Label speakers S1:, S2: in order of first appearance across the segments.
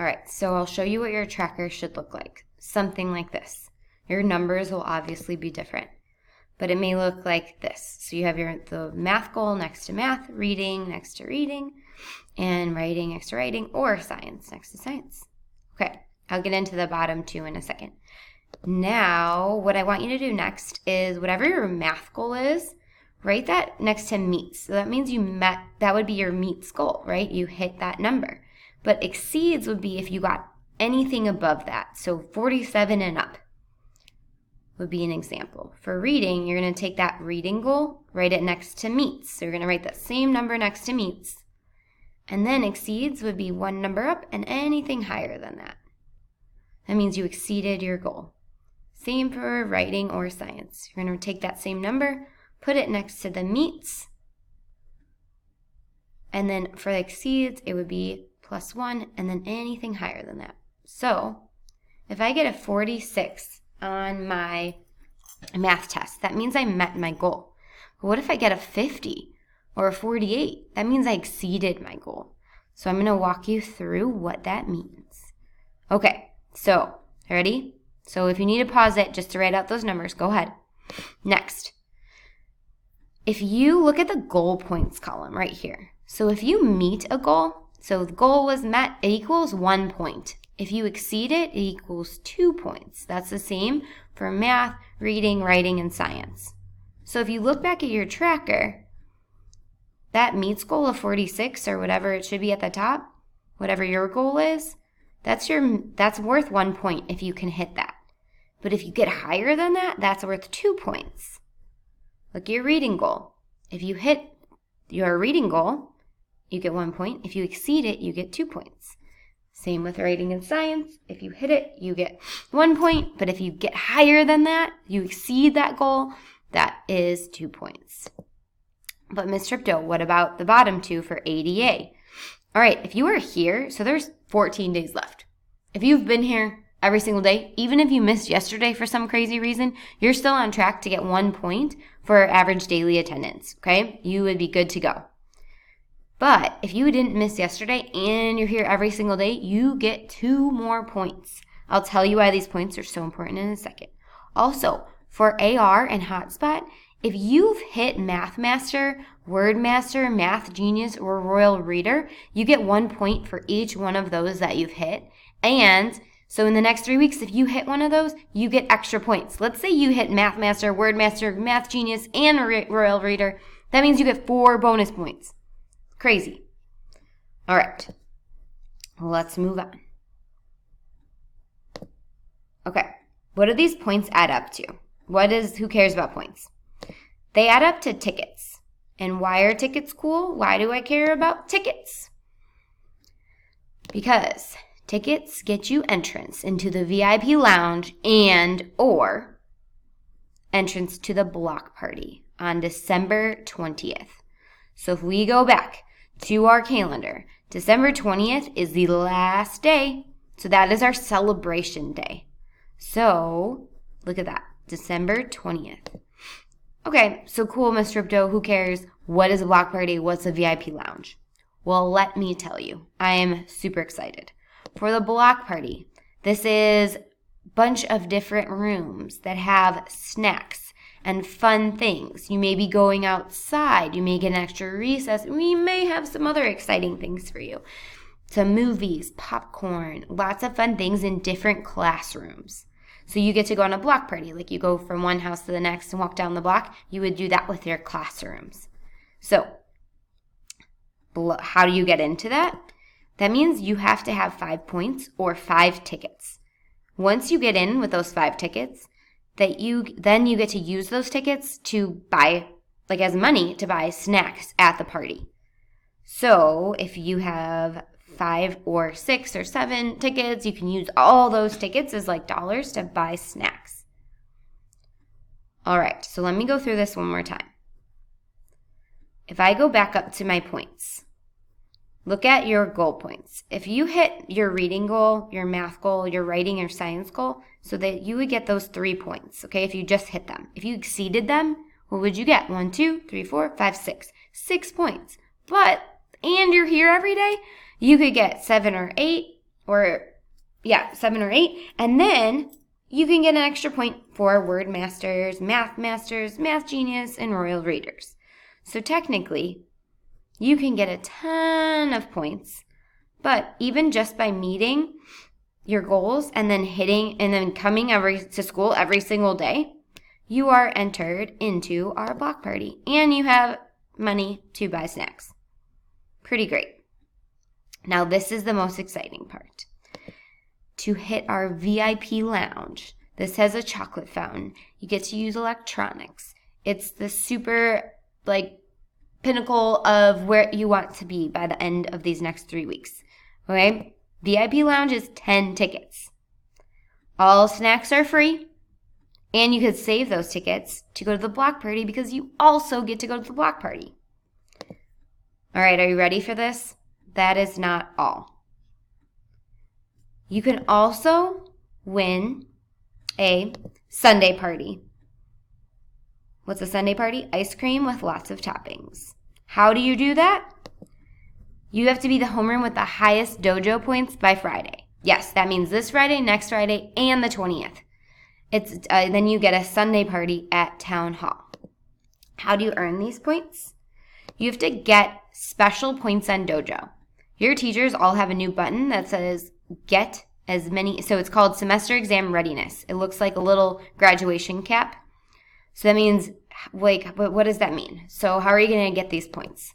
S1: right, so I'll show you what your tracker should look like. Something like this. Your numbers will obviously be different, but it may look like this. So you have the math goal next to math, reading next to reading, and writing next to writing, or science next to science. Okay, I'll get into the bottom two in a second. Now, what I want you to do next is whatever your math goal is, write that next to meets. So that means that would be your meets goal, right? You hit that number. But exceeds would be if you got anything above that. So 47 and up would be an example. For reading, you're going to take that reading goal, write it next to meets. So you're going to write that same number next to meets. And then exceeds would be one number up and anything higher than that. That means you exceeded your goal. Same for writing or science. You're going to take that same number, put it next to the meets. And then for the exceeds, it would be +1 and then anything higher than that. So if I get a 46 on my math test, that means I met my goal. But what if I get a 50 or a 48? That means I exceeded my goal. So I'm going to walk you through what that means. Okay, so ready? So if you need to pause it just to write out those numbers, go ahead. Next, if you look at the goal points column right here. So if you meet a goal, so the goal was met, it equals 1 point. If you exceed it, it equals 2 points. That's the same for math, reading, writing, and science. So if you look back at your tracker, that meets goal of 46 or whatever it should be at the top, whatever your goal is, that's worth 1 point if you can hit that. But if you get higher than that, that's worth 2 points. Look at your reading goal. If you hit your reading goal, you get 1 point. If you exceed it, you get 2 points. Same with writing and science. If you hit it, you get 1 point. But if you get higher than that, you exceed that goal, that is 2 points. But Ms. Tripto, what about the bottom two for ADA? All right, if you are here, so there's 14 days left. If you've been here every single day, even if you missed yesterday for some crazy reason, you're still on track to get 1 point for average daily attendance, okay? You would be good to go. But if you didn't miss yesterday and you're here every single day, you get 2 more points. I'll tell you why these points are so important in a second. Also, for AR and Hotspot, if you've hit Math Master, Word Master, Math Genius, or Royal Reader, you get 1 point for each one of those that you've hit. And so in the next 3 weeks, if you hit one of those, you get extra points. Let's say you hit Math Master, Word Master, Math Genius, and Royal Reader. That means you get 4 bonus points. Crazy. All right. Let's move on. Okay. What do these points add up to? Who cares about points? They add up to tickets. And why are tickets cool? Why do I care about tickets? Because tickets get you entrance into the VIP lounge and or entrance to the block party on December 20th. So if we go back to our calendar, December 20th is the last day. So that is our celebration day. So look at that, December 20th. Okay, so cool, Ms. Tripto, who cares? What is a block party? What's a VIP lounge? Well, let me tell you, I am super excited. For the block party, this is a bunch of different rooms that have snacks and fun things. You may be going outside. You may get an extra recess. We may have some other exciting things for you. Some movies, popcorn, lots of fun things in different classrooms. So you get to go on a block party. Like you go from one house to the next and walk down the block. You would do that with your classrooms. So how do you get into that? That means you have to have 5 points or 5 tickets. Once you get in with those 5 tickets, then you get to use those tickets to buy, like as money, to buy snacks at the party. So if you have 5 or 6 or 7 tickets, you can use all those tickets as like dollars to buy snacks. All right, so let me go through this one more time. If I go back up to my points, look at your goal points. If you hit your reading goal, your math goal, your writing or science goal, so that you would get those 3 points, okay, if you just hit them. If you exceeded them, what would you get? 1, 2, 3, 4, 5, 6. 6 points. And you're here every day, you could get 7 or 8, 7 or 8. And then you can get an extra point for Word Masters, Math Genius, and Royal Readers. So technically, you can get a ton of points, but even just by meeting your goals and then coming to school every single day, you are entered into our block party and you have money to buy snacks. Pretty great. Now this is the most exciting part. To hit our VIP lounge, this has a chocolate fountain. You get to use electronics. It's the super pinnacle of where you want to be by the end of these next 3 weeks. Okay? VIP lounge is 10 tickets. All snacks are free. And you could save those tickets to go to the block party because you also get to go to the block party. All right, are you ready for this? That is not all. You can also win a Sunday party. What's a Sunday party? Ice cream with lots of toppings. How do you do that? You have to be the homeroom with the highest dojo points by Friday. Yes, that means this Friday, next Friday, and the 20th. Then you get a Sunday party at Town Hall. How do you earn these points? You have to get special points on dojo. Your teachers all have a new button that says get as many, so it's called semester exam readiness. It looks like a little graduation cap. So that means, what does that mean? So how are you going to get these points?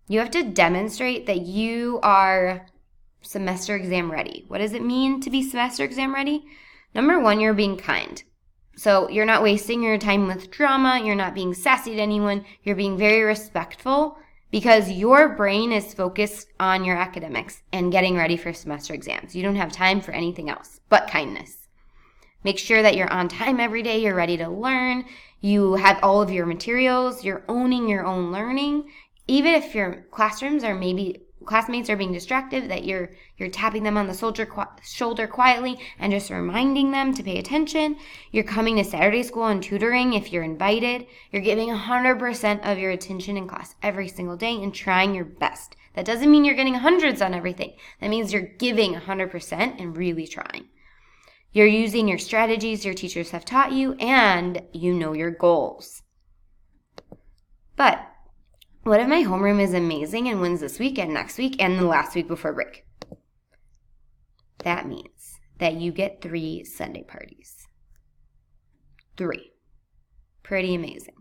S1: You have to demonstrate that you are semester exam ready. What does it mean to be semester exam ready? Number 1, you're being kind. So you're not wasting your time with drama. You're not being sassy to anyone. You're being very respectful because your brain is focused on your academics and getting ready for semester exams. You don't have time for anything else but kindness. Make sure that you're on time every day. You're ready to learn. You have all of your materials. You're owning your own learning. Even if your classmates are being distracted, that you're tapping them on the shoulder quietly and just reminding them to pay attention. You're coming to Saturday school and tutoring if you're invited. You're giving 100% of your attention in class every single day and trying your best. That doesn't mean you're getting hundreds on everything. That means you're giving 100% and really trying. You're using your strategies your teachers have taught you, and you know your goals. But what if my homeroom is amazing and wins this week and next week and the last week before break? That means that you get 3 Sunday parties. 3. Pretty amazing.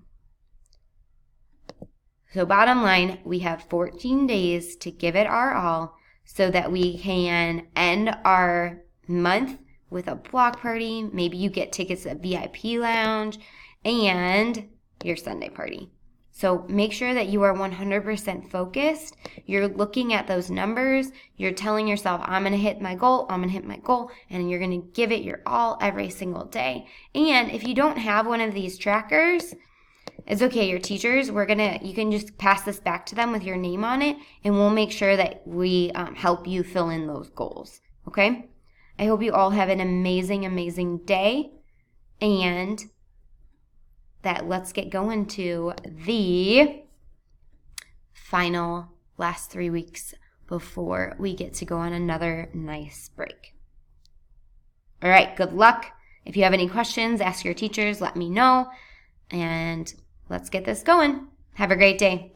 S1: So bottom line, we have 14 days to give it our all so that we can end our month with a block party. Maybe you get tickets at VIP lounge and your Sunday party. So make sure that you are 100% focused. You're looking at those numbers. You're telling yourself, I'm going to hit my goal. I'm going to hit my goal. And you're going to give it your all every single day. And if you don't have one of these trackers, it's okay. Your teachers, you can just pass this back to them with your name on it. And we'll make sure that we help you fill in those goals. Okay? I hope you all have an amazing, amazing day. And that let's get going to the final last 3 weeks before we get to go on another nice break. All right, good luck. If you have any questions, ask your teachers, let me know, and let's get this going. Have a great day.